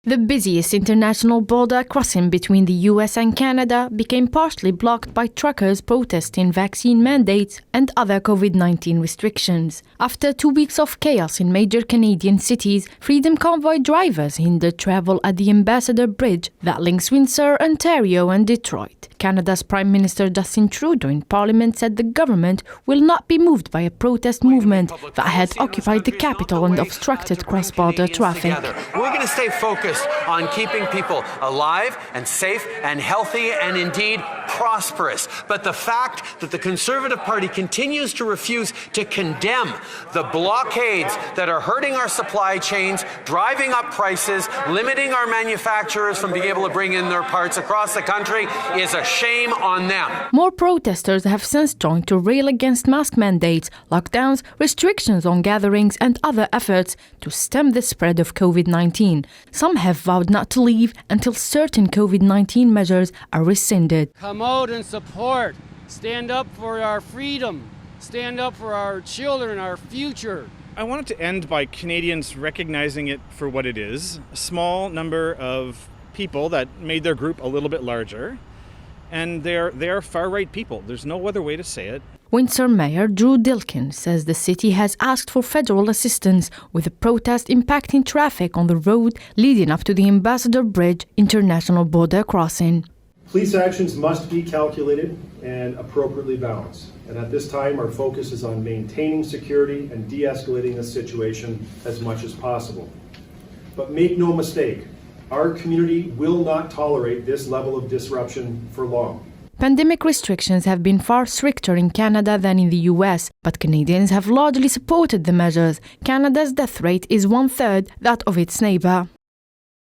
The busiest international border crossing between the U.S. and Canada became partially blocked by truckers protesting vaccine mandates and other COVID-19 restrictions. After 2 weeks of chaos in major Canadian cities, Freedom Convoy drivers hindered travel at the Ambassador Bridge that links Windsor, Ontario and Detroit. Canada's Prime Minister Justin Trudeau in Parliament said the government will not be moved by a protest movement that had occupied the capital and obstructed cross-border traffic. We're going to stay focused on keeping people alive and safe and healthy and indeed prosperous. But the fact that the Conservative Party continues to refuse to condemn the blockades that are hurting our supply chains, driving up prices, limiting our manufacturers from being able to bring in their parts across the country is a shame on them. More protesters have since joined to rail against mask mandates, lockdowns, restrictions on gatherings and other efforts to stem the spread of COVID-19. Some have vowed not to leave until certain COVID-19 measures are rescinded. Come out and support. Stand up for our freedom. Stand up for our children, our future. I want it to end by Canadians recognizing it for what it is, a small number of people that made their group a little bit larger, and they're far-right people. There's no other way to say it. Windsor Mayor Drew Dilkin says the city has asked for federal assistance with the protest impacting traffic on the road leading up to the Ambassador Bridge international border crossing. Police actions must be calculated and appropriately balanced. And at this time, our focus is on maintaining security and de-escalating the situation as much as possible. But make no mistake, our community will not tolerate this level of disruption for long. Pandemic restrictions have been far stricter in Canada than in the U.S., but Canadians have largely supported the measures. Canada's death rate is 1/3 that of its neighbour.